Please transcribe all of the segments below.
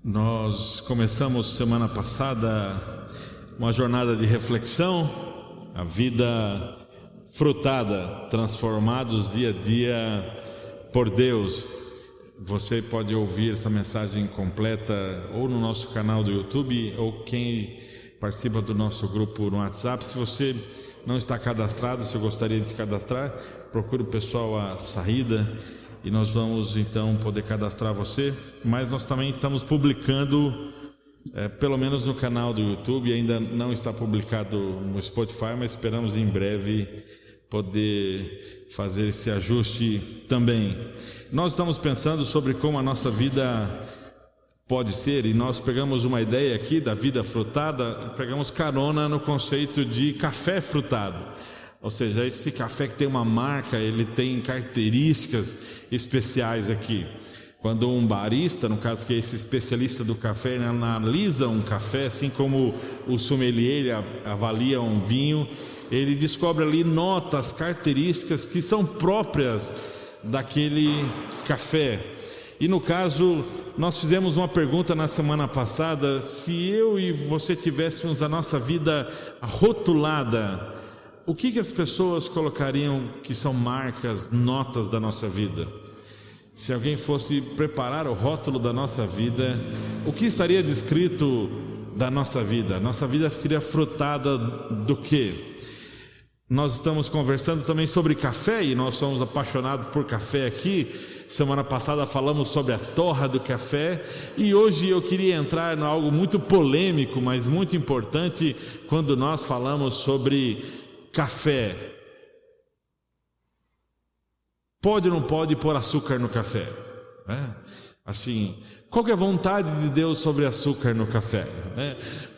Nós começamos semana passada uma jornada de reflexão, a vida frutada, transformados dia a dia por Deus. Você pode ouvir essa mensagem completa ou no nosso canal do YouTube ou quem participa do nosso grupo no WhatsApp. Se você não está cadastrado, se eu gostaria de se cadastrar, procure o pessoal à saída e nós vamos então poder cadastrar você. Mas nós também estamos publicando, pelo menos no canal do YouTube, ainda não está publicado no Spotify, mas esperamos em breve poder fazer esse ajuste também. Nós estamos pensando sobre como a nossa vida pode ser, e nós pegamos uma ideia aqui da vida frutada, pegamos carona no conceito de café frutado. Ou seja, esse café que tem uma marca, ele tem características especiais aqui. Quando um barista, no caso que é esse especialista do café, ele analisa um café, assim como o sommelier ele avalia um vinho, ele descobre ali notas, características que são próprias daquele café. E no caso, nós fizemos uma pergunta na semana passada: se eu e você tivéssemos a nossa vida rotulada, o que as pessoas colocariam que são marcas, notas da nossa vida? Se alguém fosse preparar o rótulo da nossa vida, o que estaria descrito da nossa vida? Nossa vida seria frutada do quê? Nós estamos conversando também sobre café e nós somos apaixonados por café aqui. Semana passada falamos sobre a torra do café e hoje eu queria entrar em algo muito polêmico, mas muito importante quando nós falamos sobre café. Pode ou não pode pôr açúcar no café? Assim, qual que é a vontade de Deus sobre açúcar no café?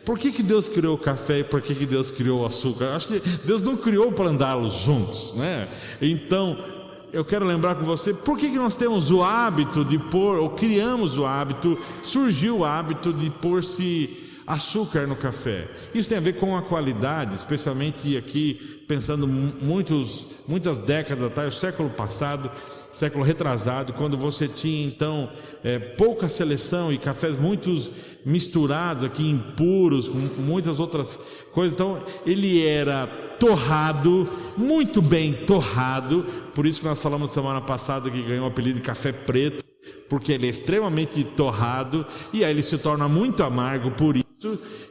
Por que Deus criou o café e por que Deus criou o açúcar? Acho que Deus não criou para andá-los juntos, né? Então, eu quero lembrar com você, por que nós temos o hábito de pôr, ou criamos o hábito, surgiu o hábito de pôr-se açúcar no café? Isso tem a ver com a qualidade, especialmente aqui, pensando muitas décadas atrás, século passado, século retrasado, quando você tinha então pouca seleção e cafés muitos misturados aqui, impuros, com muitas outras coisas. Então ele era torrado, muito bem torrado, por isso que nós falamos semana passada que ganhou o apelido de café preto, porque ele é extremamente torrado e aí ele se torna muito amargo por isso.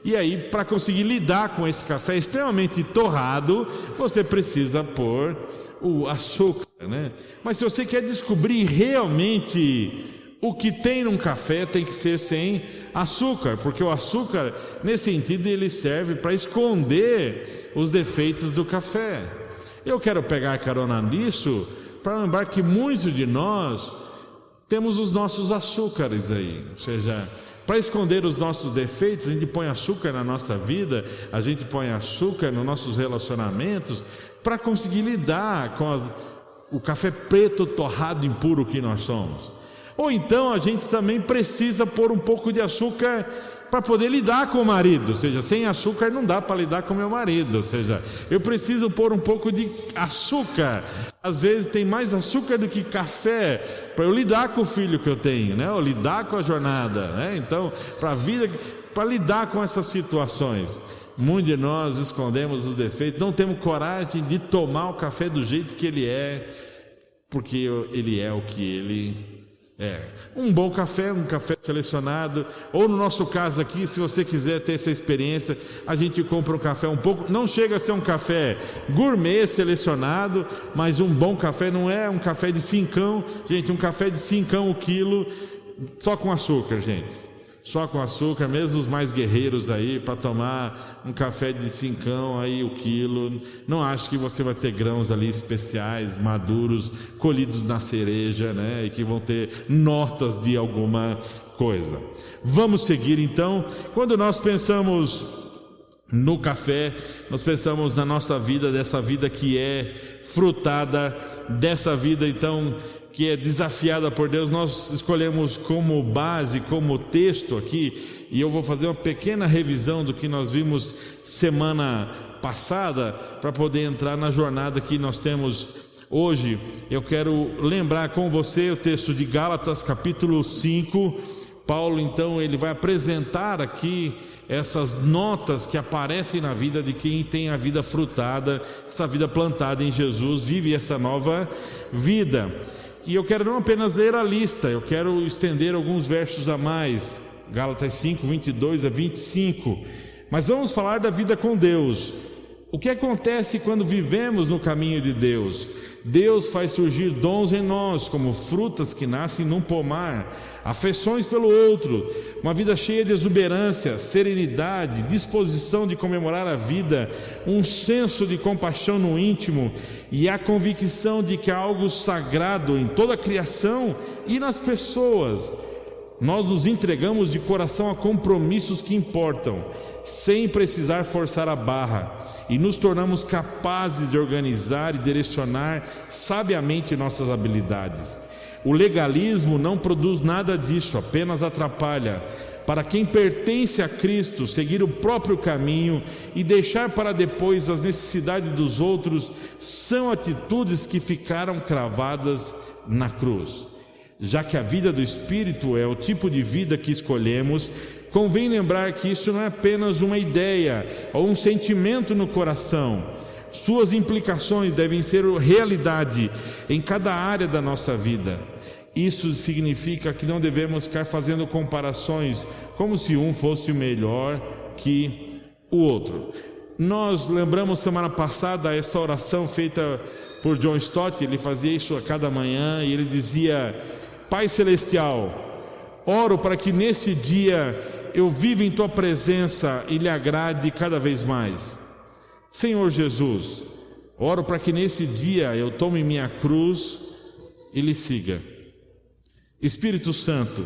E aí, para conseguir lidar com esse café extremamente torrado, você precisa pôr o açúcar, né? Mas se você quer descobrir realmente o que tem num café, tem que ser sem açúcar, porque o açúcar, nesse sentido, ele serve para esconder os defeitos do café. Eu quero pegar carona nisso para lembrar que muitos de nós temos os nossos açúcares aí, ou seja, para esconder os nossos defeitos, a gente põe açúcar na nossa vida, a gente põe açúcar nos nossos relacionamentos, para conseguir lidar com o café preto, torrado, impuro que nós somos. Ou então a gente também precisa pôr um pouco de açúcar para poder lidar com o marido, ou seja, sem açúcar não dá para lidar com o meu marido, ou seja, eu preciso pôr um pouco de açúcar. Às vezes tem mais açúcar do que café para eu lidar com o filho que eu tenho, né? Ou lidar com a jornada, né? Então, para a vida, para lidar com essas situações, muitos de nós escondemos os defeitos, não temos coragem de tomar o café do jeito que ele é, porque ele é o que ele um bom café, um café selecionado, ou no nosso caso aqui, se você quiser ter essa experiência, a gente compra um café um pouco, não chega a ser um café gourmet selecionado, mas um bom café, não é um café de cincão, gente, um café de cincão o quilo, só com açúcar, gente, só com açúcar, mesmo os mais guerreiros aí, para tomar um café de cincão aí o quilo, não acho que você vai ter grãos ali especiais, maduros, colhidos na cereja, né, e que vão ter notas de alguma coisa. Vamos seguir então. Quando nós pensamos no café, nós pensamos na nossa vida, dessa vida que é frutada, dessa vida então que é desafiada por Deus. Nós escolhemos como base, como texto aqui, e eu vou fazer uma pequena revisão do que nós vimos semana passada, para poder entrar na jornada que nós temos Hoje eu quero lembrar com você o texto de Gálatas capítulo 5, Paulo então ele vai apresentar aqui essas notas que aparecem na vida de quem tem a vida frutada, essa vida plantada em Jesus, vive essa nova vida. E eu quero não apenas ler a lista, eu quero estender alguns versos a mais, Gálatas 5, 22 a 25, mas vamos falar da vida com Deus. O que acontece quando vivemos no caminho de Deus? Deus faz surgir dons em nós, como frutas que nascem num pomar, afeições pelo outro, uma vida cheia de exuberância, serenidade, disposição de comemorar a vida, um senso de compaixão no íntimo e a convicção de que há algo sagrado em toda a criação e nas pessoas. Nós nos entregamos de coração a compromissos que importam, sem precisar forçar a barra, e nos tornamos capazes de organizar e direcionar sabiamente nossas habilidades. O legalismo não produz nada disso, apenas atrapalha. Para quem pertence a Cristo, seguir o próprio caminho e deixar para depois as necessidades dos outros são atitudes que ficaram cravadas na cruz. Já que a vida do Espírito é o tipo de vida que escolhemos, convém lembrar que isso não é apenas uma ideia ou um sentimento no coração. Suas implicações devem ser realidade em cada área da nossa vida. Isso significa que não devemos ficar fazendo comparações como se um fosse melhor que o outro. Nós lembramos semana passada essa oração feita por John Stott. Ele fazia isso a cada manhã e ele dizia: Pai Celestial, oro para que nesse dia eu viva em Tua presença e lhe agrade cada vez mais. Senhor Jesus, oro para que nesse dia eu tome minha cruz e lhe siga. Espírito Santo,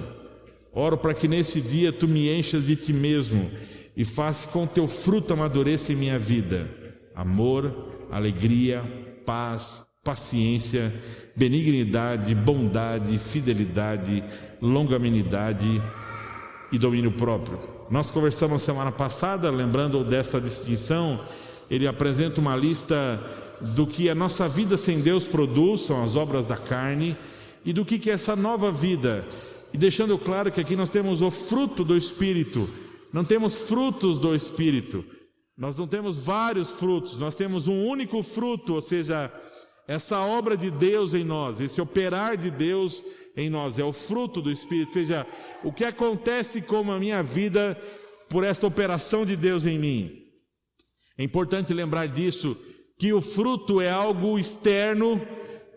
oro para que nesse dia Tu me enchas de Ti mesmo e faça com Teu fruto amadureça em minha vida. Amor, alegria, paz, paciência, benignidade, bondade, fidelidade, longanimidade e domínio próprio. Nós conversamos semana passada, lembrando dessa distinção. Ele apresenta uma lista do que a nossa vida sem Deus produz, são as obras da carne, e do que é essa nova vida, e deixando claro que aqui nós temos o fruto do Espírito, não temos frutos do Espírito, nós não temos vários frutos, nós temos um único fruto, ou seja, essa obra de Deus em nós, esse operar de Deus em nós, é o fruto do Espírito, ou seja, o que acontece com a minha vida por essa operação de Deus em mim. É importante lembrar disso, que o fruto é algo externo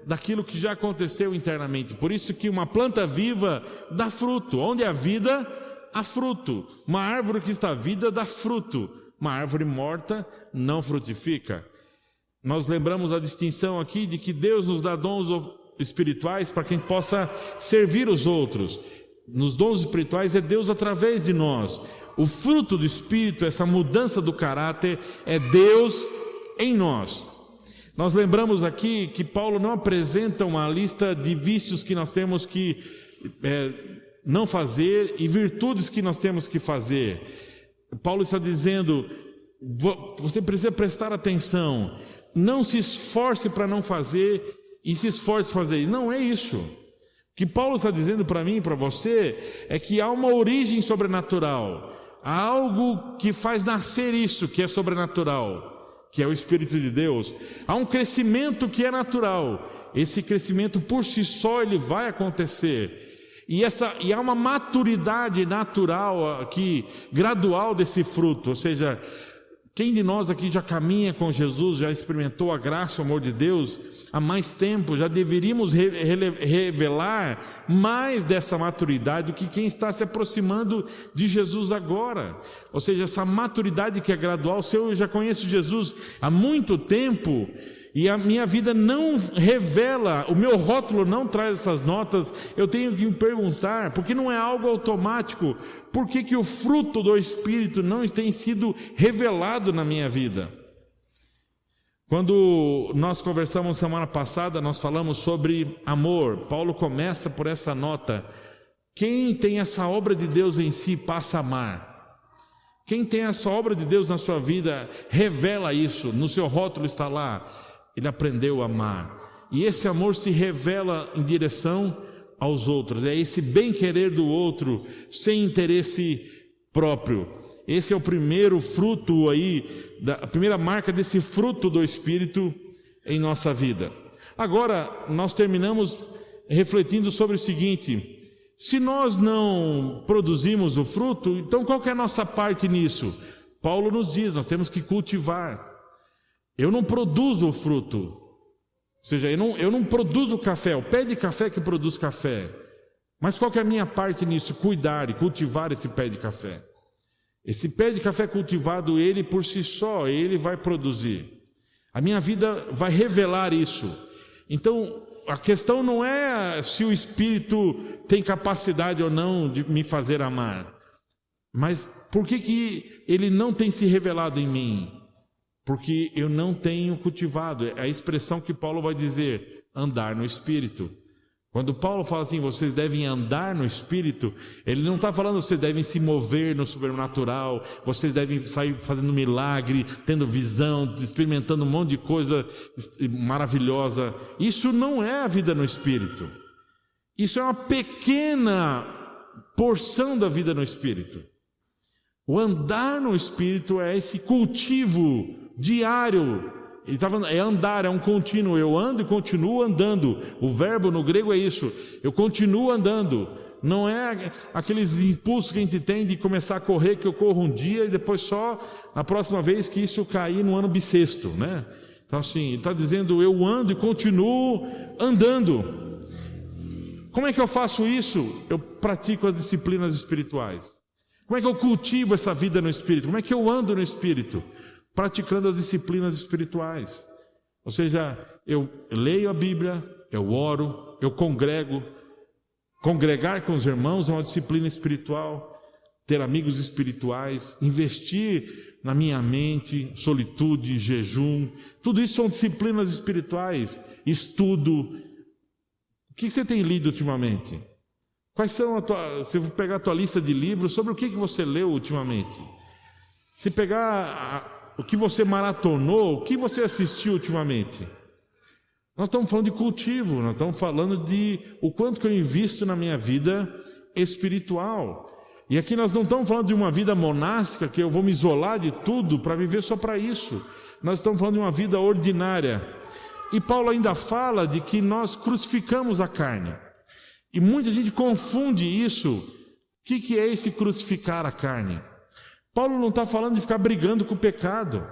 daquilo que já aconteceu internamente. Por isso que uma planta viva dá fruto. Onde há vida, há fruto. Uma árvore que está viva dá fruto. Uma árvore morta não frutifica. Nós lembramos a distinção aqui de que Deus nos dá dons espirituais para que a gente possa servir os outros. Nos dons espirituais é Deus através de nós. O fruto do Espírito, essa mudança do caráter, é Deus em nós. Nós lembramos aqui que Paulo não apresenta uma lista de vícios que nós temos que não fazer e virtudes que nós temos que fazer. Paulo está dizendo, você precisa prestar atenção, não se esforce para não fazer e se esforce para fazer. Não é isso. O que Paulo está dizendo para mim e para você é que há uma origem sobrenatural, há algo que faz nascer isso que é sobrenatural, que é o Espírito de Deus. Há um crescimento que é natural. Esse crescimento por si só ele vai acontecer. E há uma maturidade natural aqui, gradual desse fruto. Ou seja, quem de nós aqui já caminha com Jesus, já experimentou a graça, o amor de Deus há mais tempo, já deveríamos revelar mais dessa maturidade do que quem está se aproximando de Jesus agora. Ou seja, essa maturidade que é gradual. Se eu já conheço Jesus há muito tempo e a minha vida não revela, o meu rótulo não traz essas notas, eu tenho que me perguntar, porque não é algo automático, por que o fruto do Espírito não tem sido revelado na minha vida? Quando nós conversamos semana passada, nós falamos sobre amor. Paulo começa por essa nota: quem tem essa obra de Deus em si passa a amar. Quem tem essa obra de Deus na sua vida revela isso, no seu rótulo está lá, ele aprendeu a amar. E esse amor se revela em direção aos outros, é esse bem-querer do outro, sem interesse próprio. Esse é o primeiro fruto aí, a primeira marca desse fruto do Espírito em nossa vida. Agora, nós terminamos refletindo sobre o seguinte: se nós não produzimos o fruto, então qual que é a nossa parte nisso? Paulo nos diz, nós temos que cultivar. Eu não produzo o fruto, ou seja, eu não produzo café, o pé de café que produz café. Mas qual que é a minha parte nisso? Cuidar e cultivar esse pé de café. Esse pé de café cultivado, ele por si só, ele vai produzir. A minha vida vai revelar isso. Então, a questão não é se o Espírito tem capacidade ou não de me fazer amar. Mas por que ele não tem se revelado em mim? Porque eu não tenho cultivado. É a expressão que Paulo vai dizer, andar no Espírito. Quando Paulo fala assim, vocês devem andar no Espírito, ele não está falando vocês devem se mover no sobrenatural, vocês devem sair fazendo milagre, tendo visão, experimentando um monte de coisa maravilhosa. Isso não é a vida no Espírito. Isso é uma pequena porção da vida no Espírito. O andar no Espírito é esse cultivo diário. Ele está falando, é andar, é um contínuo. Eu ando e continuo andando. O verbo no grego é isso. Eu continuo andando. Não é aqueles impulsos que a gente tem de começar a correr, que eu corro um dia e depois só na próxima vez que isso cair no ano bissexto, né? Então assim, ele está dizendo, eu ando e continuo andando. Como é que eu faço isso? Eu pratico as disciplinas espirituais. Como é que eu cultivo essa vida no Espírito? Como é que eu ando no Espírito? Praticando as disciplinas espirituais. Ou seja, eu leio a Bíblia, eu oro, eu congrego. Congregar com os irmãos é uma disciplina espiritual. Ter amigos espirituais, investir na minha mente, solitude, jejum, tudo isso são disciplinas espirituais. Estudo. O que você tem lido ultimamente? Quais são se eu pegar a tua lista de livros, sobre o que você leu ultimamente? Se pegar o que você maratonou, o que você assistiu ultimamente? Nós estamos falando de cultivo, nós estamos falando de o quanto que eu invisto na minha vida espiritual. E aqui nós não estamos falando de uma vida monástica, que eu vou me isolar de tudo para viver só para isso. Nós estamos falando de uma vida ordinária. E Paulo ainda fala de que nós crucificamos a carne. E muita gente confunde isso. O que é esse crucificar a carne? Paulo não está falando de ficar brigando com o pecado.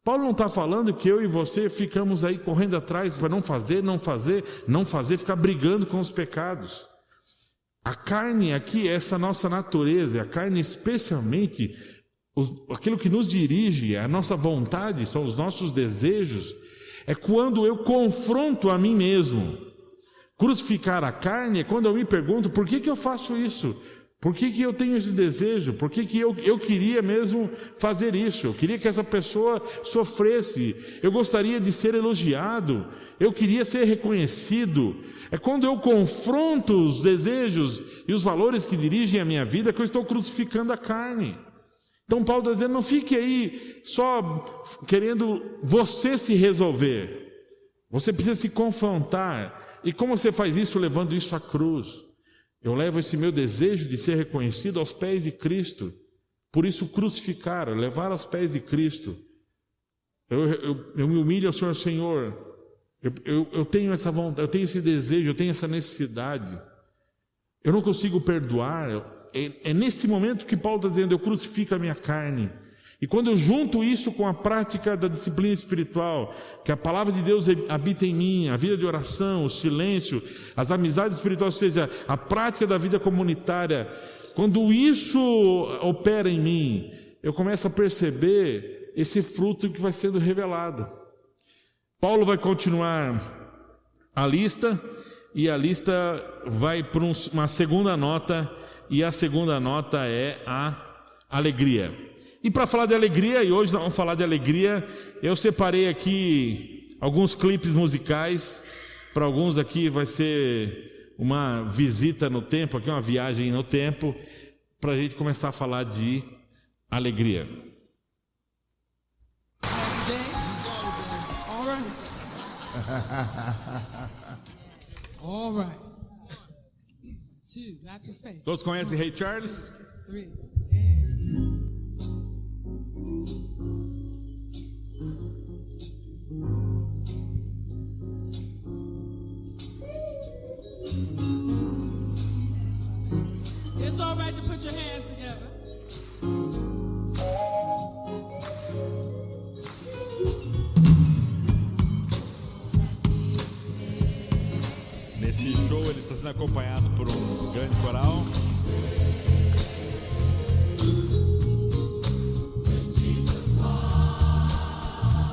Paulo não está falando que eu e você ficamos aí correndo atrás para não fazer, ficar brigando com os pecados. A carne aqui é essa nossa natureza, a carne especialmente, aquilo que nos dirige, a nossa vontade, são os nossos desejos, é quando eu confronto a mim mesmo. Crucificar a carne é quando eu me pergunto, por que eu faço isso? Por que eu tenho esse desejo? Por que eu queria mesmo fazer isso? Eu queria que essa pessoa sofresse. Eu gostaria de ser elogiado. Eu queria ser reconhecido. É quando eu confronto os desejos e os valores que dirigem a minha vida que eu estou crucificando a carne. Então Paulo está dizendo, não fique aí só querendo você se resolver. Você precisa se confrontar. E como você faz isso? Levando isso à cruz. Eu levo esse meu desejo de ser reconhecido aos pés de Cristo. Por isso crucificar, levar aos pés de Cristo. Eu me humilho ao Senhor, Senhor. Eu tenho essa vontade, eu tenho esse desejo, eu tenho essa necessidade. Eu não consigo perdoar. É nesse momento que Paulo está dizendo, eu crucifico a minha carne. E quando eu junto isso com a prática da disciplina espiritual, que a palavra de Deus habita em mim, a vida de oração, o silêncio, as amizades espirituais, ou seja, a prática da vida comunitária, quando isso opera em mim, eu começo a perceber esse fruto que vai sendo revelado. Paulo vai continuar a lista, e a lista vai para uma segunda nota, e a segunda nota é a alegria. E para falar de alegria, e hoje nós vamos falar de alegria, eu separei aqui alguns clipes musicais. Para alguns aqui vai ser uma visita no tempo, aqui uma viagem no tempo, para a gente começar a falar de alegria. All right. Todos conhecem Ray Charles? It's all right to put your hands together. Nesse show ele está sendo acompanhado por um grande coral.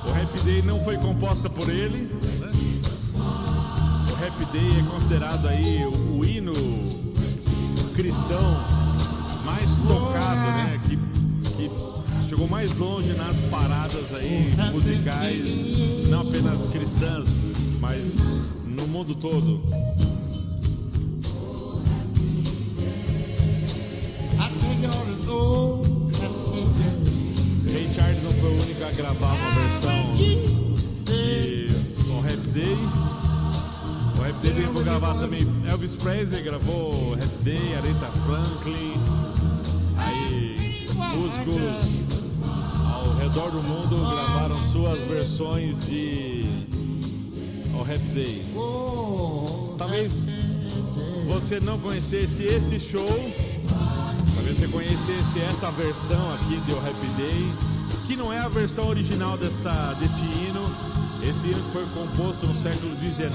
O Happy Day não foi composta por ele, né? O Happy Day é considerado aí o hino cristão mais tocado, né? Que chegou mais longe nas paradas aí musicais, não apenas cristãs, mas no mundo todo. Ray Charles não foi o único a gravar uma versão de Happy Day. O Happy Day veio gravar também. Elvis Presley gravou Happy Day, Aretha Franklin. Aí músicos ao redor do mundo gravaram suas versões de Happy Day. Talvez você não conhecesse esse show, talvez você conhecesse essa versão aqui do Happy Day, que não é a versão original desse hino. Esse hino foi composto no século XIX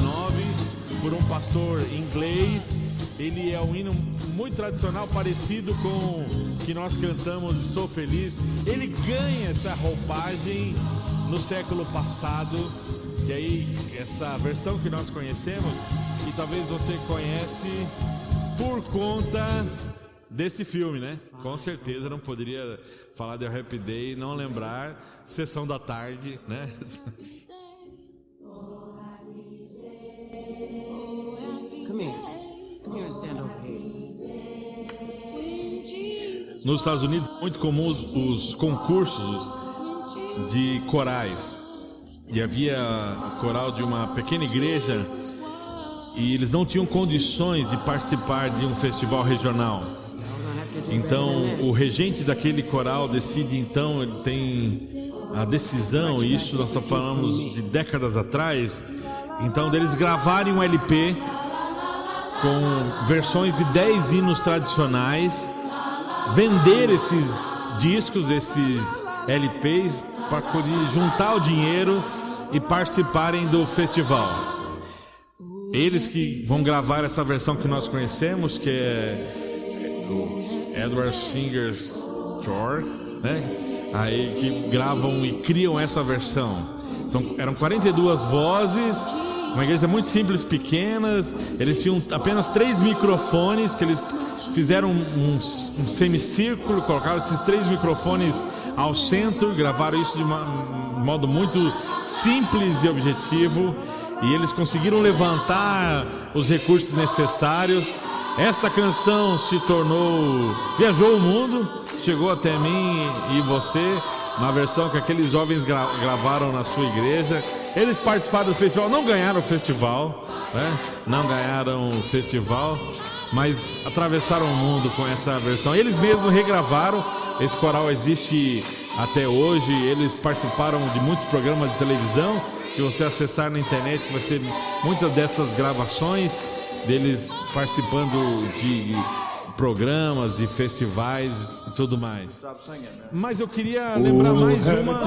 por um pastor inglês. Ele é um hino muito tradicional, parecido com o que nós cantamos de Sou Feliz. Ele ganha essa roupagem no século passado. E aí, essa versão que nós conhecemos, que talvez você conhece por conta desse filme, né? Com certeza não poderia falar de Happy Day e não lembrar Sessão da Tarde, né? Come here and stand over here. Nos Estados Unidos, muito comuns os concursos de corais. E havia coral de uma pequena igreja e eles não tinham condições de participar de um festival regional. Então o regente daquele coral decide, então ele tem a decisão, e isso nós falamos de décadas atrás, então deles gravarem um LP com versões de 10 hinos tradicionais, vender esses discos, esses LPs, para poder juntar o dinheiro e participarem do festival. Eles que vão gravar essa versão que nós conhecemos, que é o Edward Singers Tour, né? Aí que gravam e criam essa versão. Eram 42 vozes, uma igreja muito simples, pequenas. Eles tinham apenas 3 microfones, que eles fizeram um semicírculo, colocaram esses 3 microfones ao centro, gravaram isso de um modo muito simples e objetivo, e eles conseguiram levantar os recursos necessários. Esta canção viajou o mundo, chegou até mim e você, na versão que aqueles jovens gravaram na sua igreja. Eles participaram do festival, não ganharam o festival, né? Não ganharam o festival, mas atravessaram o mundo com essa versão. Eles mesmos regravaram, esse coral existe até hoje, eles participaram de muitos programas de televisão. Se você acessar na internet, você vai ter muitas dessas gravações deles participando de programas e festivais e tudo mais. Mas eu queria lembrar mais uma.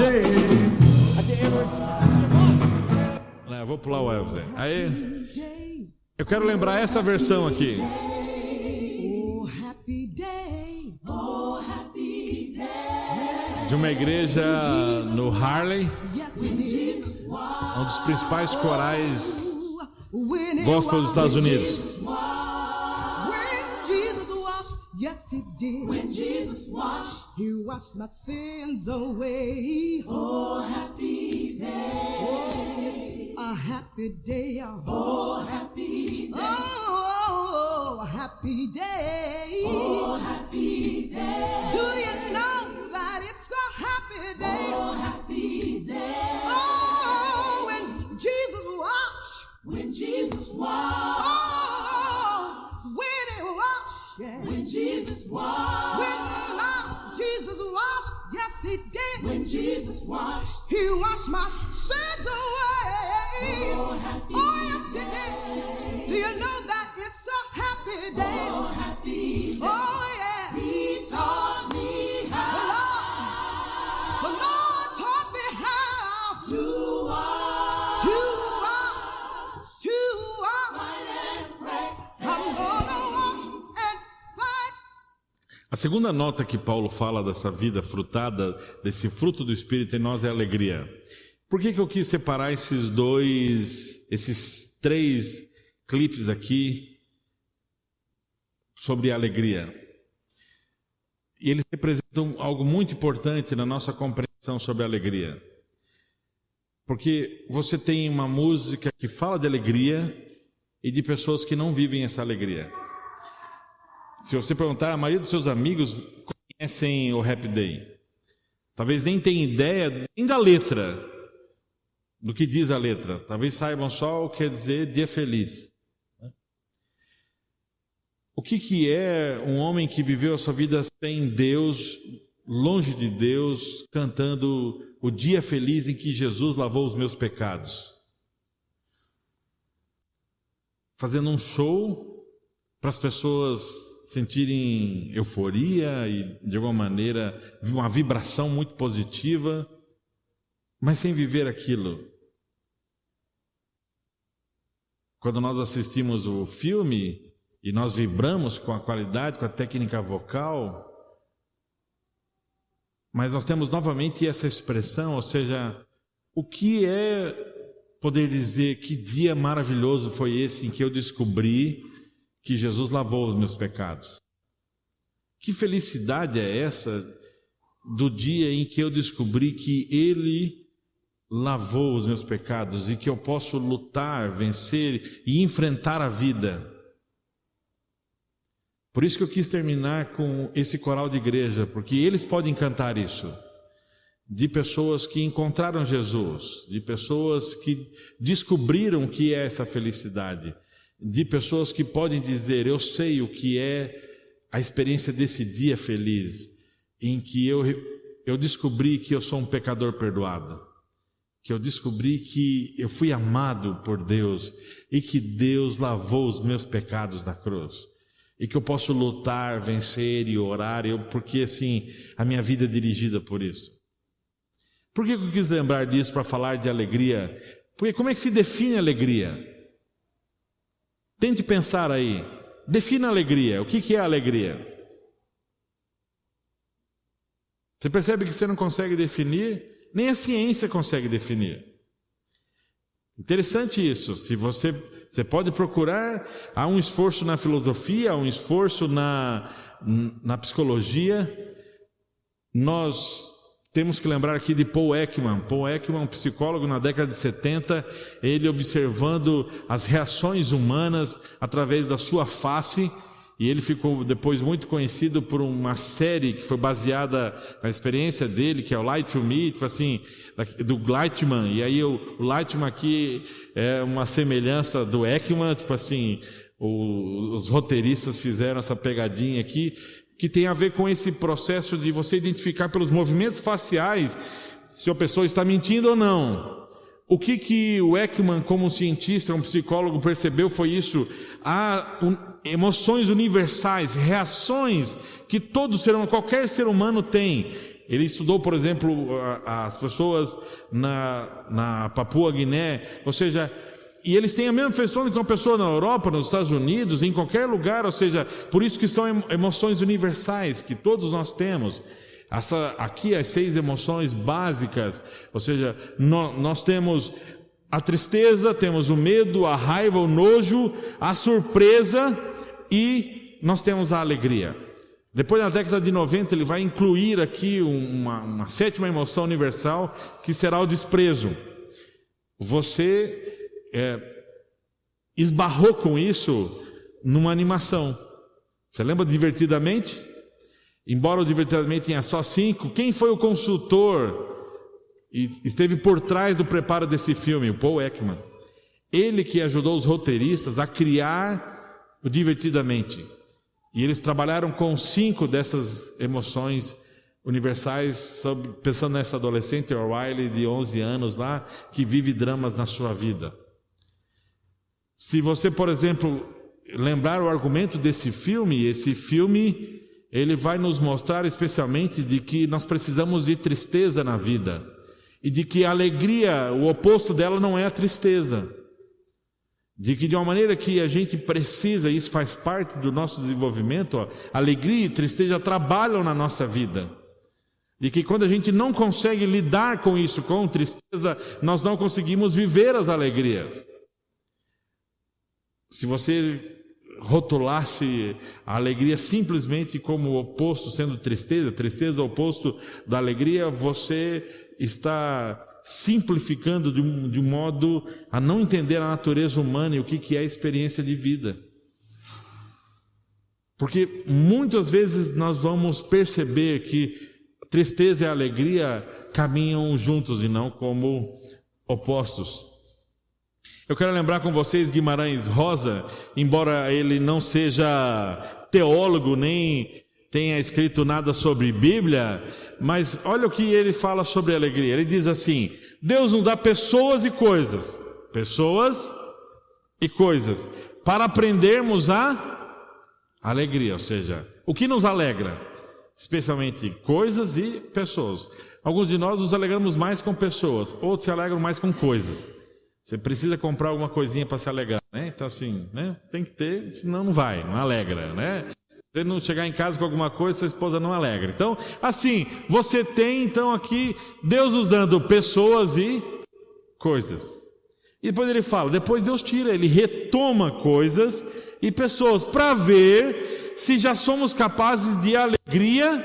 Eu vou pular o Elvis. Aí, eu quero lembrar essa versão aqui. De uma igreja no Harlem, um dos principais corais gospel dos Estados Unidos. Yes, he did. When Jesus washed, he washed my sins away. Oh, happy day. Oh, it's a happy day. Oh, happy day. Oh, happy day. Oh, happy day. Do you know that it's a happy day? Oh, happy day. Oh, when Jesus washed. When Jesus washed. Oh, when he washed. A segunda nota que Paulo fala dessa vida frutada, desse fruto do Espírito em nós é a alegria. Por que eu quis separar esses três clipes aqui sobre a alegria? E eles representam algo muito importante na nossa compreensão sobre a alegria. Porque você tem uma música que fala de alegria e de pessoas que não vivem essa alegria. Se você perguntar, a maioria dos seus amigos conhecem o Happy Day. Talvez nem tenham ideia nem da letra, do que diz a letra. Talvez saibam só o que quer dizer dia feliz. O que é um homem que viveu a sua vida sem Deus, longe de Deus, cantando o dia feliz em que Jesus lavou os meus pecados? Fazendo um show para as pessoas sentirem euforia e, de alguma maneira, uma vibração muito positiva, mas sem viver aquilo. Quando nós assistimos o filme e nós vibramos com a qualidade, com a técnica vocal, mas nós temos novamente essa expressão, ou seja, o que é poder dizer que dia maravilhoso foi esse em que eu descobri que Jesus lavou os meus pecados? Que felicidade é essa do dia em que eu descobri que Ele lavou os meus pecados e que eu posso lutar, vencer e enfrentar a vida. Por isso que eu quis terminar com esse coral de igreja, porque eles podem cantar isso, de pessoas que encontraram Jesus, de pessoas que descobriram o que é essa felicidade, de pessoas que podem dizer, eu sei o que é a experiência desse dia feliz, em que eu descobri que eu sou um pecador perdoado, que eu descobri que eu fui amado por Deus e que Deus lavou os meus pecados na cruz, e que eu posso lutar, vencer e orar, porque assim, a minha vida é dirigida por isso. Por que eu quis lembrar disso para falar de alegria? Porque como é que se define alegria? Tente pensar aí. Defina a alegria. O que é a alegria? Você percebe que você não consegue definir? Nem a ciência consegue definir. Interessante isso. Se você pode procurar, há um esforço na filosofia, há um esforço na psicologia. Nós temos que lembrar aqui de Paul Ekman. Paul Ekman, um psicólogo na década de 70, ele observando as reações humanas através da sua face, e ele ficou depois muito conhecido por uma série que foi baseada na experiência dele, que é o Lie to Me, tipo assim, do Gleitman. E aí o Gleitman aqui é uma semelhança do Ekman, tipo assim, os roteiristas fizeram essa pegadinha aqui, que tem a ver com esse processo de você identificar pelos movimentos faciais se a pessoa está mentindo ou não. O que o Ekman, como cientista, um psicólogo, percebeu foi isso. Há emoções universais, reações que qualquer ser humano tem. Ele estudou, por exemplo, as pessoas na Papua Guiné, ou seja, e eles têm a mesma questão que uma pessoa na Europa, nos Estados Unidos, em qualquer lugar, ou seja, por isso que são emoções universais que todos nós temos. Aqui as 6 emoções básicas, ou seja, nós temos a tristeza, temos o medo, a raiva, o nojo, a surpresa e nós temos a alegria. Depois, na década de 90, ele vai incluir aqui uma 7ª emoção universal, que será o desprezo. Você esbarrou com isso numa animação. Você lembra de Divertidamente? Embora o Divertidamente tenha só 5, quem foi o consultor e esteve por trás do preparo desse filme? O Paul Ekman. Ele que ajudou os roteiristas a criar o Divertidamente. E eles trabalharam com 5 dessas emoções universais, pensando nessa adolescente O'Reilly de 11 anos lá, que vive dramas na sua vida. Se você, por exemplo, lembrar o argumento desse filme, esse filme, ele vai nos mostrar especialmente de que nós precisamos de tristeza na vida. E de que a alegria, o oposto dela não é a tristeza. de que de uma maneira que a gente precisa, isso faz parte do nosso desenvolvimento, alegria e tristeza trabalham na nossa vida. De que quando a gente não consegue lidar com isso, com tristeza, nós não conseguimos viver as alegrias. Se você rotulasse a alegria simplesmente como o oposto, sendo tristeza, tristeza é o oposto da alegria, você está simplificando de um modo a não entender a natureza humana e o que é a experiência de vida. Porque muitas vezes nós vamos perceber que tristeza e alegria caminham juntos e não como opostos. Eu quero lembrar com vocês Guimarães Rosa, embora ele não seja teólogo, nem tenha escrito nada sobre Bíblia, mas olha o que ele fala sobre alegria. Ele diz assim: Deus nos dá pessoas e coisas para aprendermos a alegria, ou seja, o que nos alegra, especialmente coisas e pessoas. Alguns de nós nos alegramos mais com pessoas, outros se alegram mais com coisas. Você precisa comprar alguma coisinha para se alegrar, né? Então assim, né? Tem que ter, senão não vai, não alegra, né? Você não chegar em casa com alguma coisa, sua esposa não alegra. Então, assim, você tem então aqui Deus nos dando pessoas e coisas. E depois ele fala, depois Deus tira, ele retoma coisas e pessoas para ver se já somos capazes de alegria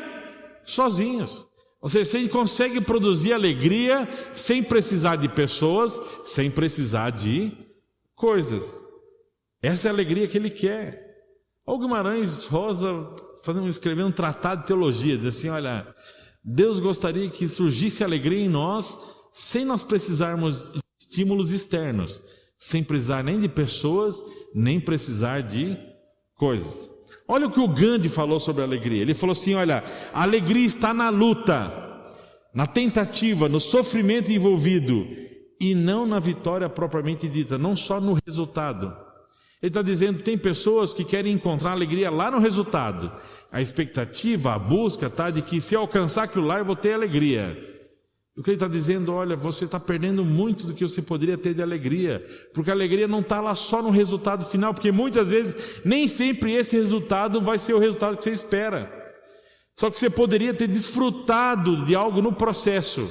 sozinhos. Ou seja, se a gente consegue produzir alegria sem precisar de pessoas, sem precisar de coisas. Essa é a alegria que ele quer. O Guimarães Rosa escreveu um tratado de teologia, diz assim, olha, Deus gostaria que surgisse alegria em nós, sem nós precisarmos de estímulos externos, sem precisar nem de pessoas, nem precisar de coisas. Olha o que o Gandhi falou sobre a alegria. Ele falou assim, olha, a alegria está na luta, na tentativa, no sofrimento envolvido, e não na vitória propriamente dita, não só no resultado. Ele está dizendo, tem pessoas que querem encontrar alegria lá no resultado. A expectativa, a busca está de que se eu alcançar aquilo lá eu vou ter alegria. O que ele está dizendo, olha, você está perdendo muito do que você poderia ter de alegria, porque a alegria não está lá só no resultado final, porque muitas vezes nem sempre esse resultado vai ser o resultado que você espera. Só que você poderia ter desfrutado de algo no processo.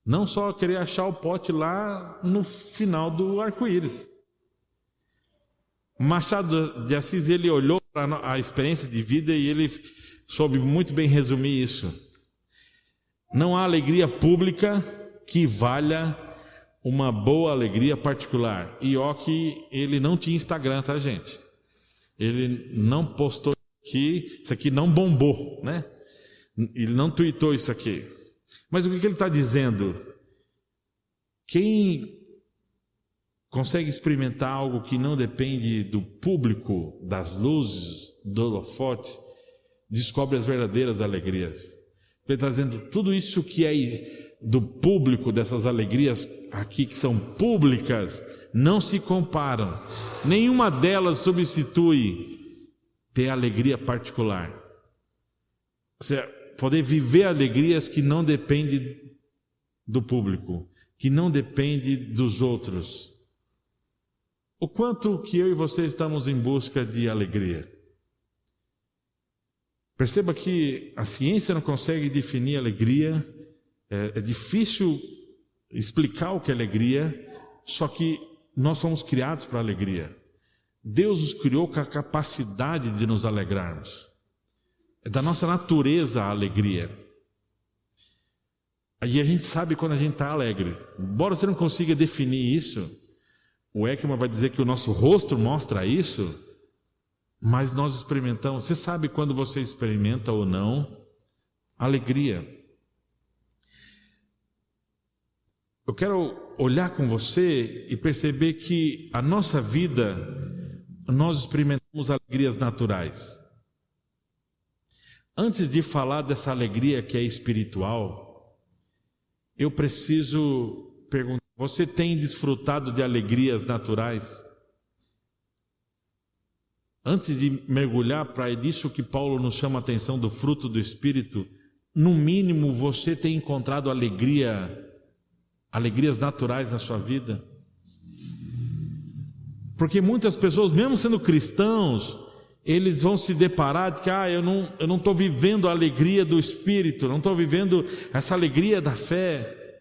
Não só querer achar o pote lá no final do arco-íris. Machado de Assis, ele olhou para a experiência de vida e ele soube muito bem resumir isso. Não há alegria pública que valha uma boa alegria particular. E ó que ele não tinha Instagram, tá, gente? Ele não postou isso aqui não bombou, né? Ele não tweetou isso aqui. Mas o que ele está dizendo? Quem consegue experimentar algo que não depende do público, das luzes, do holofote, descobre as verdadeiras alegrias. Ele está dizendo, tudo isso que é do público, dessas alegrias aqui que são públicas, não se comparam. Nenhuma delas substitui ter alegria particular. Ou seja, poder viver alegrias que não dependem do público, que não dependem dos outros. O quanto que eu e você estamos em busca de alegria? Perceba que a ciência não consegue definir alegria, é difícil explicar o que é alegria, só que nós somos criados para a alegria. Deus nos criou com a capacidade de nos alegrarmos. É da nossa natureza a alegria. E a gente sabe quando a gente está alegre. Embora você não consiga definir isso, o Ekman vai dizer que o nosso rosto mostra isso, mas nós experimentamos. Você sabe quando você experimenta ou não alegria. Eu quero olhar com você e perceber que a nossa vida, nós experimentamos alegrias naturais. Antes de falar dessa alegria que é espiritual, eu preciso perguntar, você tem desfrutado de alegrias naturais? Antes de mergulhar para isso que Paulo nos chama a atenção do fruto do Espírito, no mínimo você tem encontrado alegrias naturais na sua vida? Porque muitas pessoas, mesmo sendo cristãos, eles vão se deparar de que eu não estou vivendo a alegria do Espírito, não estou vivendo essa alegria da fé.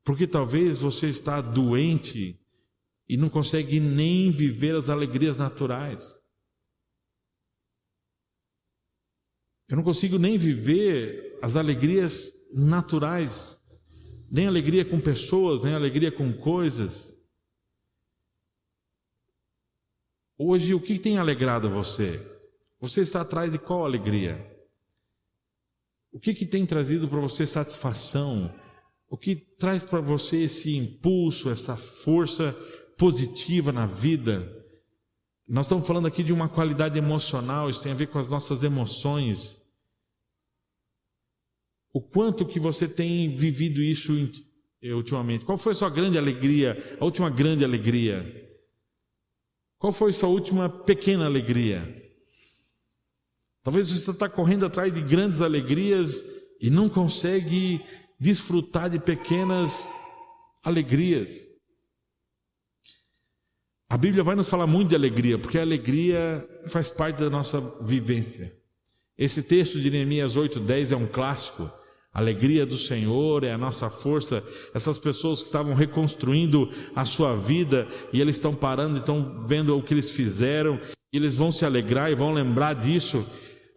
Porque talvez você está doente e não consegue nem viver as alegrias naturais. Eu não consigo nem viver as alegrias naturais, nem alegria com pessoas, nem alegria com coisas. Hoje, o que tem alegrado você? Você está atrás de qual alegria? O que tem trazido para você satisfação? O que traz para você esse impulso, essa força positiva na vida? Nós estamos falando aqui de uma qualidade emocional, isso tem a ver com as nossas emoções. O quanto que você tem vivido isso ultimamente? Qual foi a sua grande alegria, a última grande alegria? Qual foi a sua última pequena alegria? Talvez você está correndo atrás de grandes alegrias e não consegue desfrutar de pequenas alegrias. A Bíblia vai nos falar muito de alegria, porque a alegria faz parte da nossa vivência. Esse texto de Neemias 8:10 é um clássico. A alegria do Senhor é a nossa força. Essas pessoas que estavam reconstruindo a sua vida e eles estão parando, estão vendo o que eles fizeram, e eles vão se alegrar e vão lembrar disso.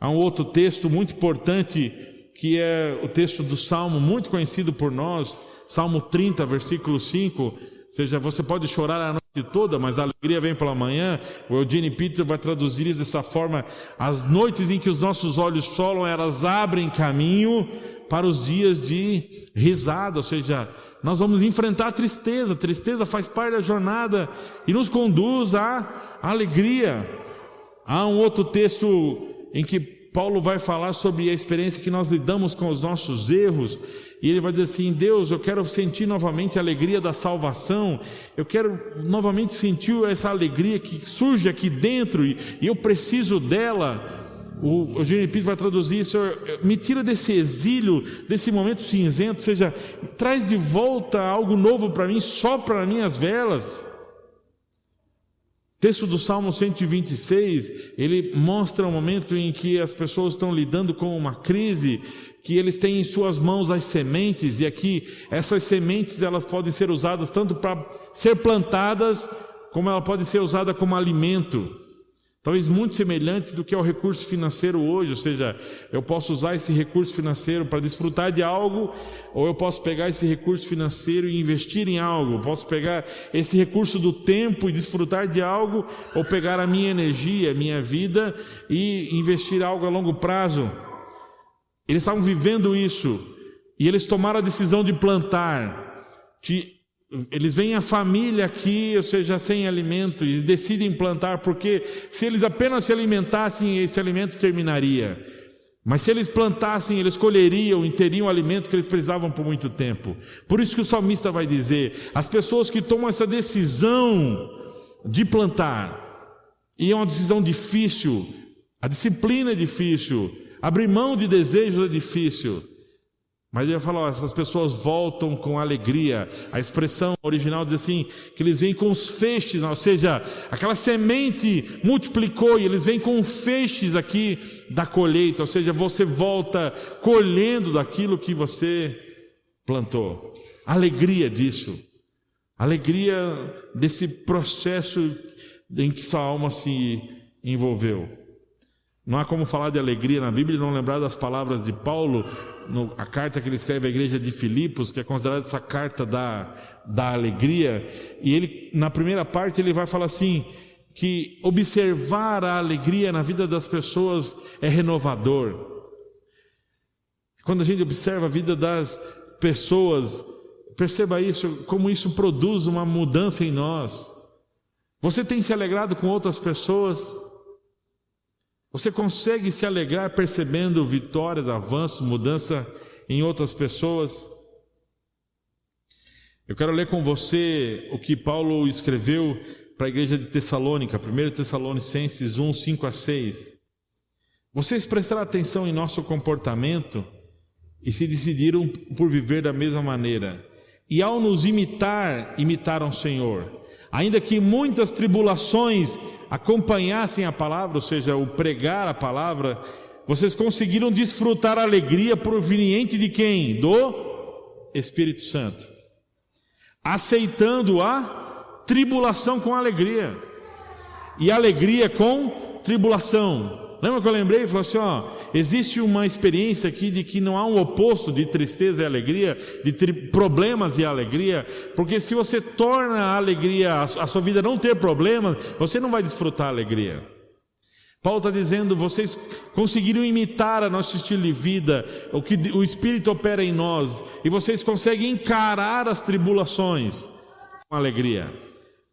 Há um outro texto muito importante, que é o texto do Salmo, muito conhecido por nós, Salmo 30, versículo 5. Ou seja, você pode chorar a noite toda, mas a alegria vem pela manhã. O Eugene Peterson vai traduzir isso dessa forma: as noites em que os nossos olhos choram, elas abrem caminho para os dias de risada. Ou seja, nós vamos enfrentar a tristeza. A tristeza faz parte da jornada e nos conduz à alegria. Há um outro texto em que Paulo vai falar sobre a experiência que nós lidamos com os nossos erros, e ele vai dizer assim: Deus, eu quero sentir novamente a alegria da salvação, eu quero novamente sentir essa alegria que surge aqui dentro, e eu preciso dela. O Eugênio Pinto vai traduzir isso: me tira desse exílio, desse momento cinzento, ou seja, traz de volta algo novo para mim, sopra as minhas velas. O texto do Salmo 126, ele mostra um momento em que as pessoas estão lidando com uma crise, que eles têm em suas mãos as sementes, e aqui essas sementes elas podem ser usadas tanto para ser plantadas, como ela pode ser usada como alimento. Talvez muito semelhante do que é o recurso financeiro hoje, ou seja, eu posso usar esse recurso financeiro para desfrutar de algo, ou eu posso pegar esse recurso financeiro e investir em algo. Eu posso pegar esse recurso do tempo e desfrutar de algo, ou pegar a minha energia, a minha vida e investir em algo a longo prazo. Eles estavam vivendo isso, e eles tomaram a decisão de plantar. Eles veem a família aqui, ou seja, sem alimento, e eles decidem plantar, porque se eles apenas se alimentassem, esse alimento terminaria. Mas se eles plantassem, eles colheriam e teriam o alimento que eles precisavam por muito tempo. Por isso que o salmista vai dizer: as pessoas que tomam essa decisão de plantar, e é uma decisão difícil, a disciplina é difícil, abrir mão de desejos é difícil, mas ele vai falar: essas pessoas voltam com alegria. A expressão original diz assim, que eles vêm com os feixes, ou seja, aquela semente multiplicou e eles vêm com feixes aqui da colheita, ou seja, você volta colhendo daquilo que você plantou. Alegria disso, alegria desse processo em que sua alma se envolveu. Não há como falar de alegria na Bíblia e não lembrar das palavras de Paulo, a carta que ele escreve à igreja de Filipos, que é considerada essa carta da alegria. E ele, na primeira parte, ele vai falar assim, que observar a alegria na vida das pessoas é renovador. Quando a gente observa a vida das pessoas, perceba isso, como isso produz uma mudança em nós. Você tem se alegrado com outras pessoas? Você consegue se alegrar percebendo vitórias, avanços, mudança em outras pessoas? Eu quero ler com você o que Paulo escreveu para a igreja de Tessalônica, 1 Tessalonicenses 1, 5 a 6. Vocês prestaram atenção em nosso comportamento e se decidiram por viver da mesma maneira. E ao nos imitar, imitaram o Senhor. Ainda que muitas tribulações acompanhassem a palavra, ou seja, o pregar a palavra, vocês conseguiram desfrutar a alegria proveniente de quem? Do Espírito Santo, aceitando a tribulação com alegria, e alegria com tribulação. Lembra que eu lembrei? Falei assim, existe uma experiência aqui de que não há um oposto de tristeza e alegria, de problemas e alegria, porque se você torna a alegria, a sua vida não ter problemas, você não vai desfrutar a alegria. Paulo está dizendo, vocês conseguiram imitar a nosso estilo de vida, o que o Espírito opera em nós, e vocês conseguem encarar as tribulações com alegria.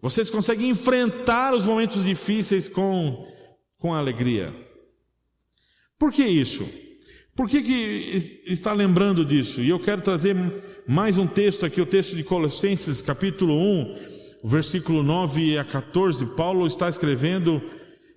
Vocês conseguem enfrentar os momentos difíceis com alegria. Por que isso? Por que está lembrando disso? E eu quero trazer mais um texto aqui, o texto de Colossenses capítulo 1, versículo 9 a 14. Paulo está escrevendo,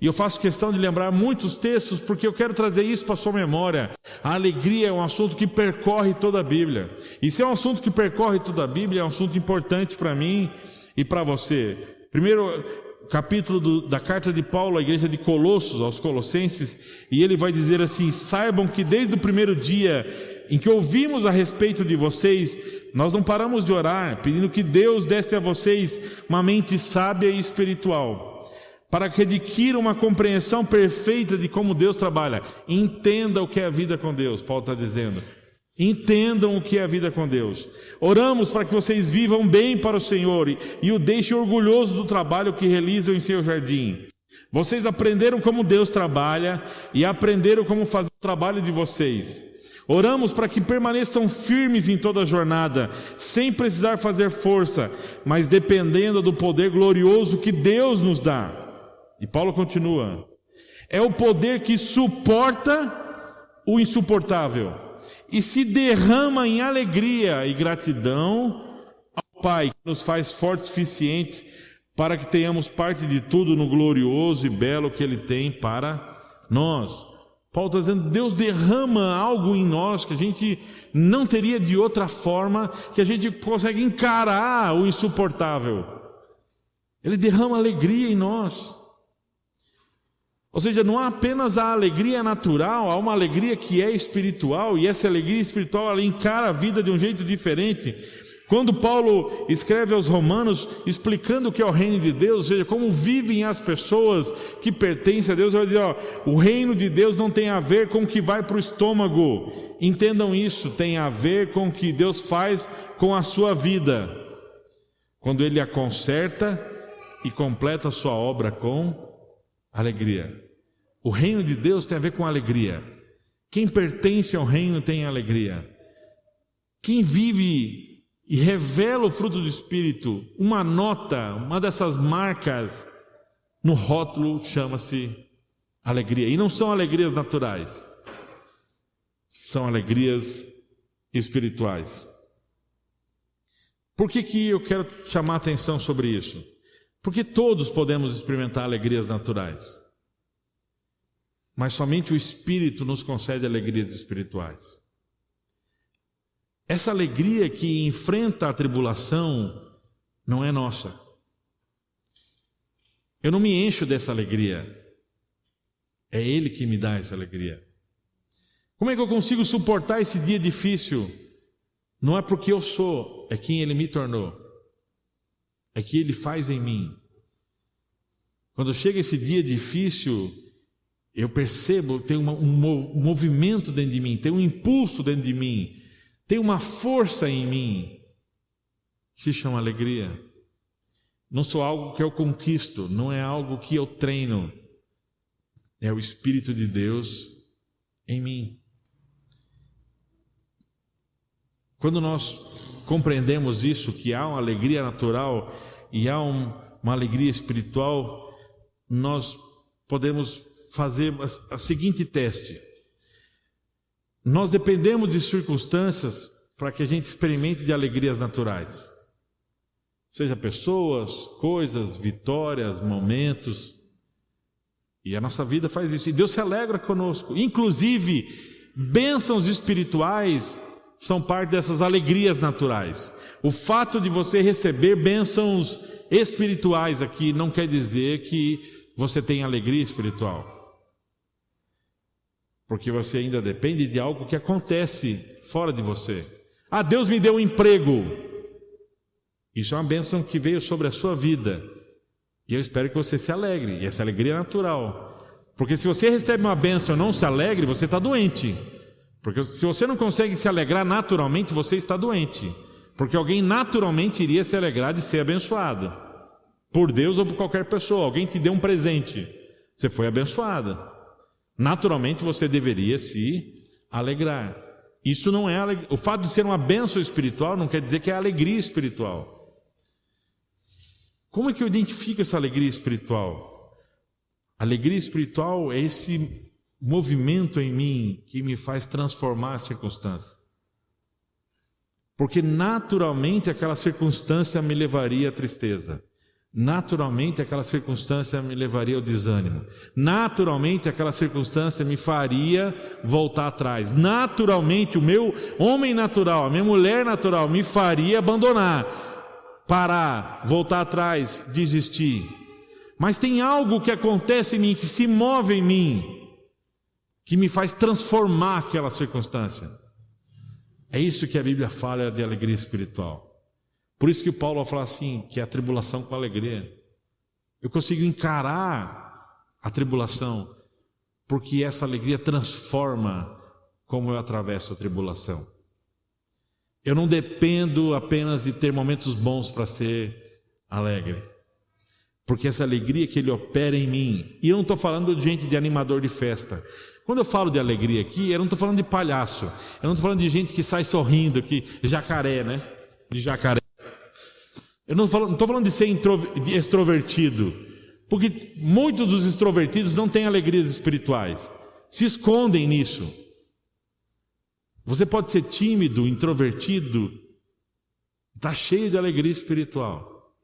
e eu faço questão de lembrar muitos textos, porque eu quero trazer isso para a sua memória. A alegria é um assunto que percorre toda a Bíblia. E se é um assunto que percorre toda a Bíblia, é um assunto importante para mim e para você. Primeiro capítulo da carta de Paulo à igreja de Colossos, aos Colossenses, e ele vai dizer assim: saibam que desde o primeiro dia em que ouvimos a respeito de vocês, nós não paramos de orar, pedindo que Deus desse a vocês uma mente sábia e espiritual, para que adquiram uma compreensão perfeita de como Deus trabalha. Entenda o que é a vida com Deus, Paulo está dizendo. Entendam o que é a vida com Deus. Oramos para que vocês vivam bem para o Senhor e o deixem orgulhoso do trabalho que realizam em seu jardim. Vocês aprenderam como Deus trabalha e aprenderam como fazer o trabalho de vocês. Oramos para que permaneçam firmes em toda a jornada, sem precisar fazer força, mas dependendo do poder glorioso que Deus nos dá. E Paulo continua: é o poder que suporta o insuportável e se derrama em alegria e gratidão ao Pai, que nos faz fortes o suficientes para que tenhamos parte de tudo no glorioso e belo que Ele tem para nós. Paulo está dizendo, Deus derrama algo em nós que a gente não teria de outra forma, que a gente consegue encarar o insuportável. Ele derrama alegria em nós. Ou seja, não há apenas a alegria natural, há uma alegria que é espiritual, e essa alegria espiritual, ela encara a vida de um jeito diferente. Quando Paulo escreve aos Romanos, explicando o que é o reino de Deus, ou seja, como vivem as pessoas que pertencem a Deus, ele vai dizer, o reino de Deus não tem a ver com o que vai para o estômago. Entendam isso, tem a ver com o que Deus faz com a sua vida, quando Ele a conserta e completa a sua obra com alegria. O reino de Deus tem a ver com alegria. Quem pertence ao reino tem alegria. Quem vive e revela o fruto do Espírito, uma nota, uma dessas marcas no rótulo, chama-se alegria. E não são alegrias naturais, são alegrias espirituais. Por que eu quero chamar a atenção sobre isso? Porque todos podemos experimentar alegrias naturais, mas somente o Espírito nos concede alegrias espirituais. Essa alegria que enfrenta a tribulação não é nossa. Eu não me encho dessa alegria. É Ele que me dá essa alegria. Como é que eu consigo suportar esse dia difícil? Não é porque eu sou, é quem Ele me tornou. É que Ele faz em mim. Quando chega esse dia difícil, eu percebo, tem um movimento dentro de mim, tem um impulso dentro de mim, tem uma força em mim, que se chama alegria. Não sou algo que eu conquisto, não é algo que eu treino, é o Espírito de Deus em mim. Quando nós compreendemos isso, que há uma alegria natural e há uma alegria espiritual, nós podemos fazer o seguinte teste. Nós dependemos de circunstâncias para que a gente experimente de alegrias naturais. Seja pessoas, coisas, vitórias, momentos. E a nossa vida faz isso. E Deus se alegra conosco. Inclusive, bênçãos espirituais são parte dessas alegrias naturais. O fato de você receber bênçãos espirituais aqui não quer dizer que você tem alegria espiritual. Porque você ainda depende de algo que acontece fora de você. Ah, Deus me deu um emprego. Isso é uma bênção que veio sobre a sua vida. E eu espero que você se alegre. E essa alegria é natural. Porque se você recebe uma bênção e não se alegre, você está doente. Porque se você não consegue se alegrar naturalmente, você está doente. Porque alguém naturalmente iria se alegrar de ser abençoado. Por Deus ou por qualquer pessoa. Alguém te deu um presente. Você foi abençoado. Naturalmente você deveria se alegrar. Isso não é alegria. O fato de ser uma bênção espiritual não quer dizer que é alegria espiritual. Como é que eu identifico essa alegria espiritual? Alegria espiritual é esse movimento em mim que me faz transformar a circunstância. Porque naturalmente aquela circunstância me levaria à tristeza. Naturalmente aquela circunstância me levaria ao desânimo. Naturalmente aquela circunstância me faria voltar atrás. Naturalmente o meu homem natural, a minha mulher natural me faria abandonar, parar, voltar atrás, desistir. Mas tem algo que acontece em mim, que se move em mim, que me faz transformar aquela circunstância. É isso que a Bíblia fala de alegria espiritual. Por isso que Paulo vai falar assim, que é a tribulação com alegria. Eu consigo encarar a tribulação, porque essa alegria transforma como eu atravesso a tribulação. Eu não dependo apenas de ter momentos bons para ser alegre, porque essa alegria que Ele opera em mim, e eu não estou falando de gente de animador de festa. Quando eu falo de alegria aqui, eu não estou falando de palhaço, eu não estou falando de gente que sai sorrindo, que jacaré, né? De jacaré. Eu não estou falando de ser extrovertido, porque muitos dos extrovertidos não têm alegrias espirituais, se escondem nisso. Você pode ser tímido, introvertido, está cheio de alegria espiritual.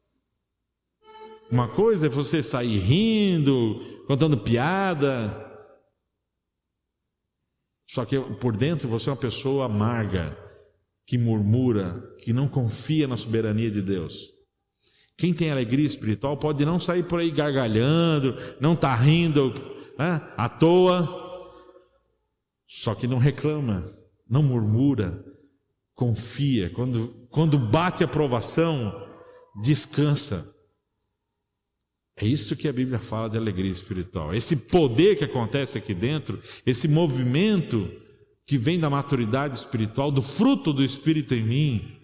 Uma coisa é você sair rindo, contando piada, só que por dentro você é uma pessoa amarga, que murmura, que não confia na soberania de Deus. Quem tem alegria espiritual pode não sair por aí gargalhando, não estar rindo, né, à toa, só que não reclama, não murmura, confia. Quando bate a provação, descansa. É isso que a Bíblia fala de alegria espiritual. Esse poder que acontece aqui dentro, esse movimento que vem da maturidade espiritual, do fruto do Espírito em mim,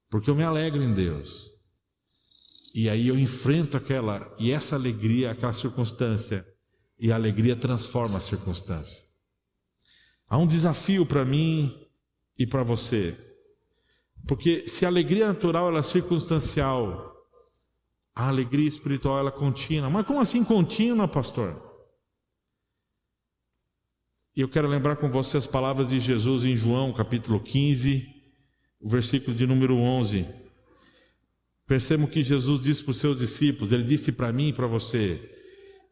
porque eu me alegro em Deus. E aí eu enfrento essa alegria, aquela circunstância, e a alegria transforma a circunstância. Há um desafio para mim e para você, porque se a alegria natural ela é circunstancial, a alegria espiritual ela é contínua. Mas como assim contínua, pastor? E eu quero lembrar com você as palavras de Jesus em João, capítulo 15, o versículo de número 11. Percebam que Jesus disse para os seus discípulos, Ele disse para mim e para você,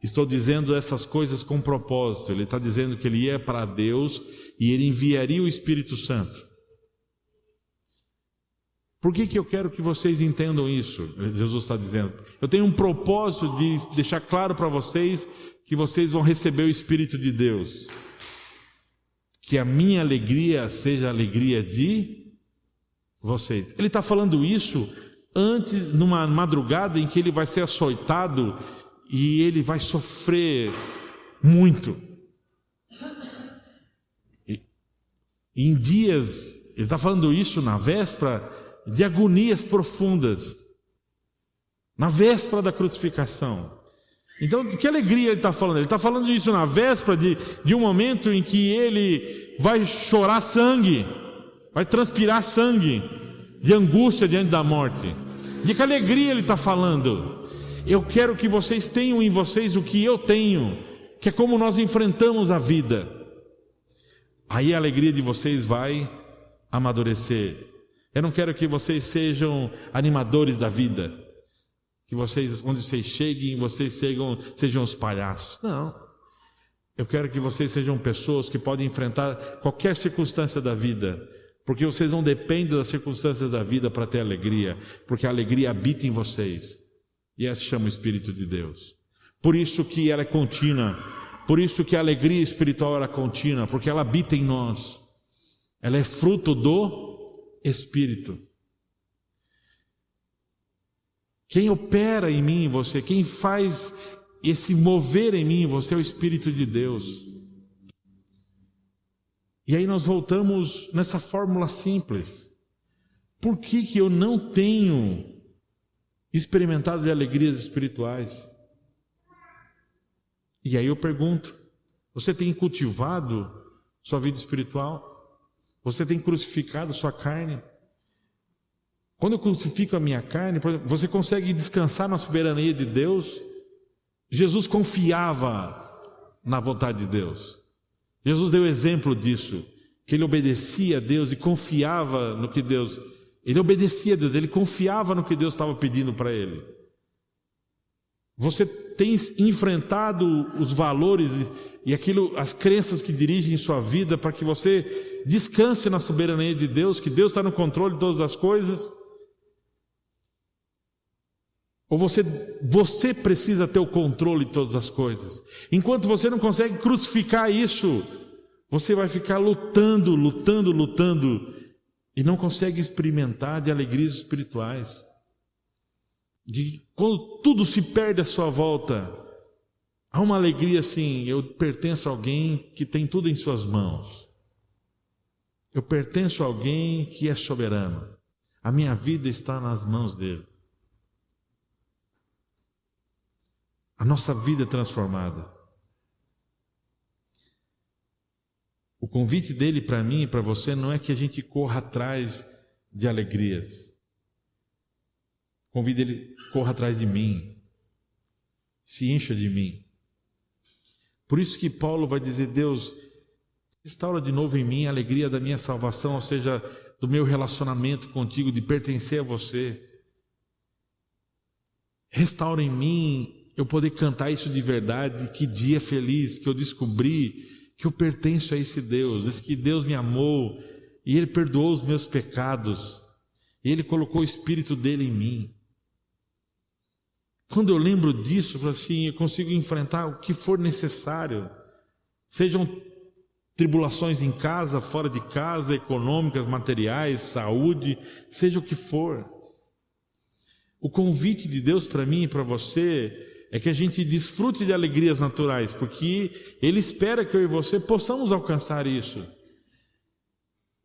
estou dizendo essas coisas com propósito. Ele está dizendo que Ele ia para Deus e Ele enviaria o Espírito Santo. Por que eu quero que vocês entendam isso? Jesus está dizendo, eu tenho um propósito de deixar claro para vocês que vocês vão receber o Espírito de Deus. Que a minha alegria seja a alegria de vocês. Ele está falando isso antes, numa madrugada em que ele vai ser açoitado e ele vai sofrer muito. E em dias, ele está falando isso na véspera de agonias profundas, na véspera da crucificação. Então, que alegria ele está falando? Ele está falando isso na véspera de um momento em que ele vai chorar sangue, vai transpirar sangue, de angústia diante da morte. De que alegria ele está falando? Eu quero que vocês tenham em vocês o que eu tenho, que é como nós enfrentamos a vida. Aí a alegria de vocês vai amadurecer. Eu não quero que vocês sejam animadores da vida, que vocês, onde vocês cheguem, vocês sejam os palhaços. Não. Eu quero que vocês sejam pessoas que podem enfrentar qualquer circunstância da vida, porque vocês não dependem das circunstâncias da vida para ter alegria, porque a alegria habita em vocês. E essa se chama o Espírito de Deus. Por isso que ela é contínua. Por isso que a alegria espiritual era contínua, porque ela habita em nós. Ela é fruto do Espírito. Quem opera em mim, em você, quem faz esse mover em mim, em você, é o Espírito de Deus. E aí nós voltamos nessa fórmula simples. Por que eu não tenho experimentado de alegrias espirituais? E aí eu pergunto, você tem cultivado sua vida espiritual? Você tem crucificado sua carne? Quando eu crucifico a minha carne, você consegue descansar na soberania de Deus? Jesus confiava na vontade de Deus. Jesus deu exemplo disso, que ele obedecia a Deus e confiava no que Deus... Ele obedecia a Deus, ele confiava no que Deus estava pedindo para ele. Você tem enfrentado os valores e as crenças que dirigem sua vida para que você descanse na soberania de Deus, que Deus está no controle de todas as coisas? Ou você precisa ter o controle de todas as coisas? Enquanto você não consegue crucificar isso, você vai ficar lutando e não consegue experimentar de alegrias espirituais. De quando tudo se perde à sua volta, há uma alegria assim: eu pertenço a alguém que tem tudo em suas mãos. Eu pertenço a alguém que é soberano. A minha vida está nas mãos dele. A nossa vida é transformada. O convite dele para mim e para você não é que a gente corra atrás de alegrias. O convite dele: corra atrás de mim. Se encha de mim. Por isso que Paulo vai dizer: Deus, restaura de novo em mim a alegria da minha salvação, ou seja, do meu relacionamento contigo, de pertencer a você. Restaura em mim eu poder cantar isso de verdade. Que dia feliz que eu descobri que eu pertenço a esse Deus, que Deus me amou e Ele perdoou os meus pecados e Ele colocou o Espírito dele em mim. Quando eu lembro disso, eu falo assim, eu consigo enfrentar o que for necessário, sejam tribulações em casa, fora de casa, econômicas, materiais, saúde, seja o que for. O convite de Deus para mim e para você é que a gente desfrute de alegrias naturais, porque Ele espera que eu e você possamos alcançar isso.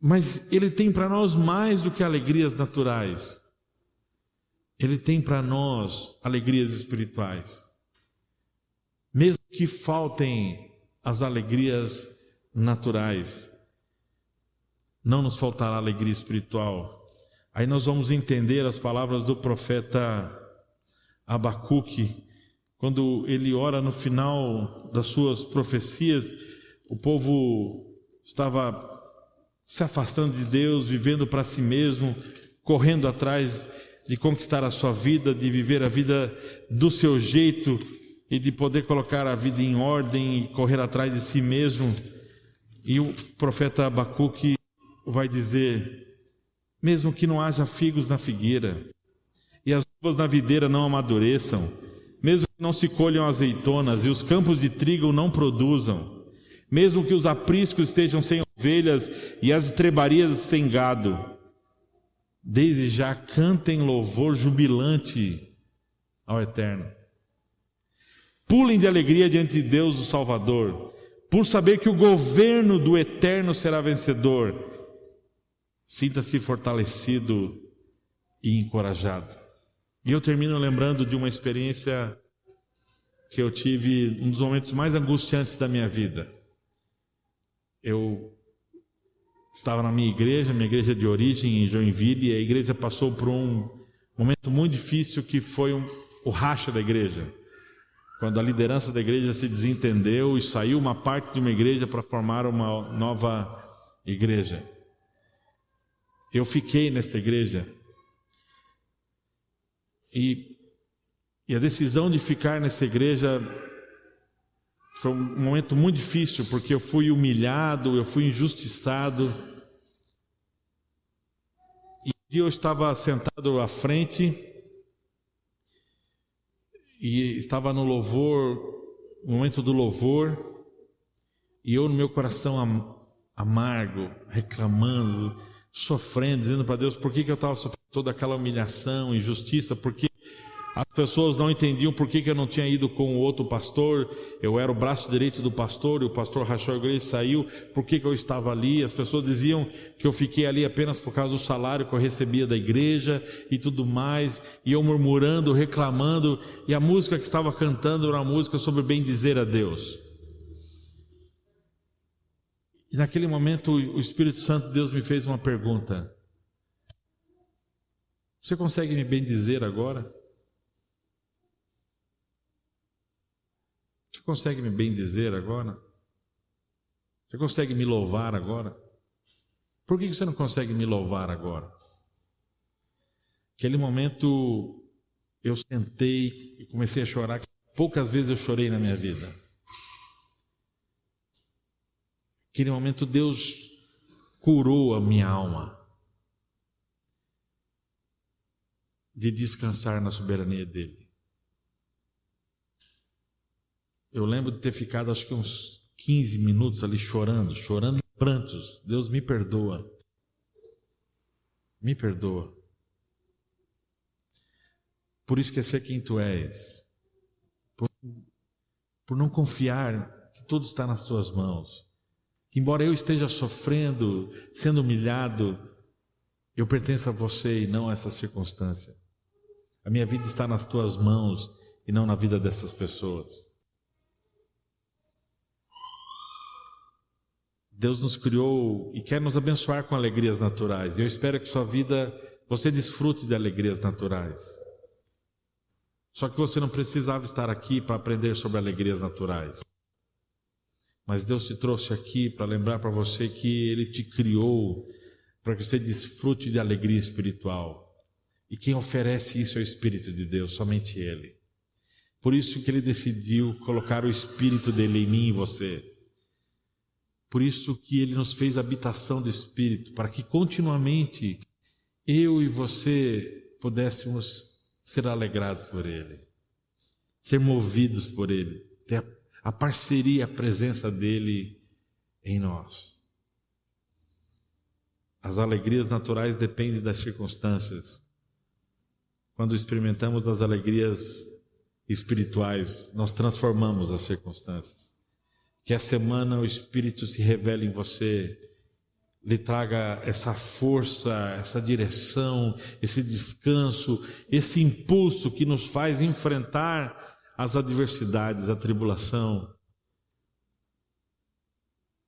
Mas Ele tem para nós mais do que alegrias naturais. Ele tem para nós alegrias espirituais. Mesmo que faltem as alegrias naturais, não nos faltará alegria espiritual. Aí nós vamos entender as palavras do profeta Abacuque, quando ele ora no final das suas profecias. O povo estava se afastando de Deus, vivendo para si mesmo, correndo atrás de conquistar a sua vida, de viver a vida do seu jeito e de poder colocar a vida em ordem e correr atrás de si mesmo. E o profeta Abacuque vai dizer: mesmo que não haja figos na figueira e as uvas na videira não amadureçam, mesmo que não se colham azeitonas e os campos de trigo não produzam, mesmo que os apriscos estejam sem ovelhas e as estrebarias sem gado, desde já cantem louvor jubilante ao Eterno. Pulem de alegria diante de Deus o Salvador, por saber que o governo do Eterno será vencedor. Sinta-se fortalecido e encorajado. E eu termino lembrando de uma experiência que eu tive, um dos momentos mais angustiantes da minha vida. Eu estava na minha igreja de origem em Joinville, e a igreja passou por um momento muito difícil, que foi o racha da igreja. Quando a liderança da igreja se desentendeu e saiu uma parte de uma igreja para formar uma nova igreja. Eu fiquei nesta igreja. E a decisão de ficar nessa igreja foi um momento muito difícil, porque eu fui humilhado, eu fui injustiçado. E eu estava sentado à frente, E estava no louvor, no momento do louvor, e eu no meu coração amargo, reclamando, sofrendo, dizendo para Deus por que eu estava sofrendo toda aquela humilhação, injustiça, porque as pessoas não entendiam por que eu não tinha ido com o outro pastor. Eu era o braço direito do pastor e o pastor rachou a igreja e saiu. Por que eu estava ali? As pessoas diziam que eu fiquei ali apenas por causa do salário que eu recebia da igreja e tudo mais. E eu murmurando, reclamando, e a música que estava cantando era uma música sobre bem dizer a Deus. E naquele momento o Espírito Santo de Deus me fez uma pergunta: você consegue me bendizer agora? Você consegue me bendizer agora? Você consegue me louvar agora? Por que você não consegue me louvar agora? Naquele momento eu sentei e comecei a chorar. Poucas vezes eu chorei na minha vida. Naquele momento Deus curou a minha alma de descansar na soberania dele. Eu lembro de ter ficado acho que uns 15 minutos ali chorando em prantos. Deus me perdoa. Me perdoa. Por esquecer quem tu és. Por não confiar que tudo está nas tuas mãos. Que embora eu esteja sofrendo, sendo humilhado, eu pertenço a você e não a essa circunstância. A minha vida está nas tuas mãos e não na vida dessas pessoas. Deus nos criou e quer nos abençoar com alegrias naturais. E eu espero que sua vida, você desfrute de alegrias naturais. Só que você não precisava estar aqui para aprender sobre alegrias naturais. Mas Deus te trouxe aqui para lembrar para você que Ele te criou para que você desfrute de alegria espiritual. E quem oferece isso é o Espírito de Deus, somente Ele. Por isso que Ele decidiu colocar o Espírito dEle em mim e em você. Por isso que Ele nos fez habitação do Espírito, para que continuamente eu e você pudéssemos ser alegrados por Ele, ser movidos por Ele, ter a parceria, a presença dEle em nós. As alegrias naturais dependem das circunstâncias. Quando experimentamos das alegrias espirituais, nós transformamos as circunstâncias. Que a semana o Espírito se revele em você, lhe traga essa força, essa direção, esse descanso, esse impulso que nos faz enfrentar as adversidades, a tribulação.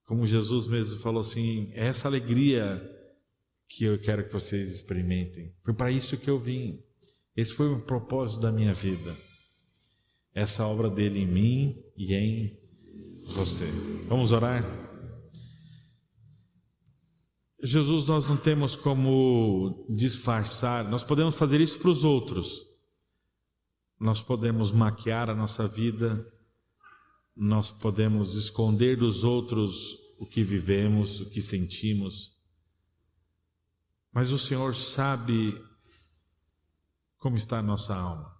Como Jesus mesmo falou assim, é essa alegria que eu quero que vocês experimentem. Foi para isso que eu vim. Esse foi o propósito da minha vida. Essa obra dele em mim e em você. Vamos orar? Jesus, nós não temos como disfarçar. Nós podemos fazer isso para os outros. Nós podemos maquiar a nossa vida. Nós podemos esconder dos outros o que vivemos, o que sentimos. Mas o Senhor sabe como está a nossa alma.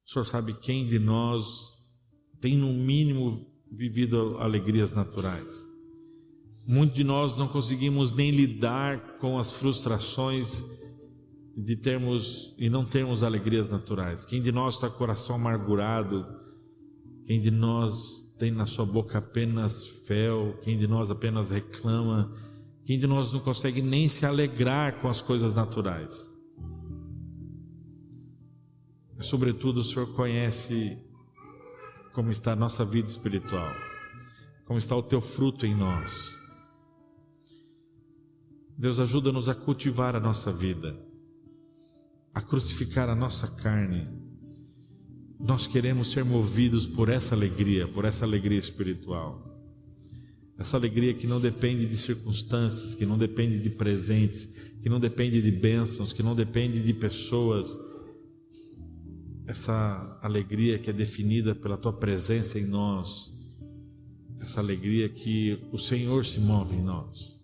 O Senhor sabe quem de nós tem no mínimo vivido alegrias naturais. Muitos de nós não conseguimos nem lidar com as frustrações de termos e não termos alegrias naturais. Quem de nós está com o coração amargurado? Quem de nós tem na sua boca apenas fel? Quem de nós apenas reclama? Quem de nós não consegue nem se alegrar com as coisas naturais? Mas, sobretudo, o Senhor conhece como está a nossa vida espiritual, como está o teu fruto em nós. Deus, ajuda-nos a cultivar a nossa vida, a crucificar a nossa carne. Nós queremos ser movidos por essa alegria espiritual. Essa alegria que não depende de circunstâncias, que não depende de presentes, que não depende de bênçãos, que não depende de pessoas. Essa alegria que é definida pela Tua presença em nós. Essa alegria que o Senhor se move em nós.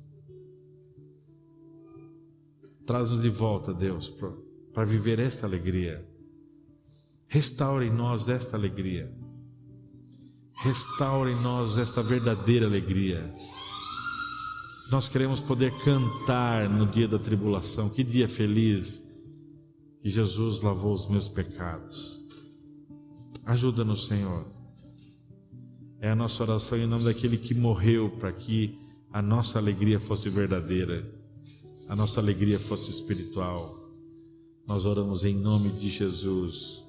Traz-nos de volta, Deus, para viver esta alegria. Restaura em nós esta alegria. Restaura em nós esta verdadeira alegria. Nós queremos poder cantar no dia da tribulação. Que dia feliz que Jesus lavou os meus pecados. Ajuda-nos, Senhor. É a nossa oração em nome daquele que morreu para que a nossa alegria fosse verdadeira, a nossa alegria fosse espiritual. Nós oramos em nome de Jesus.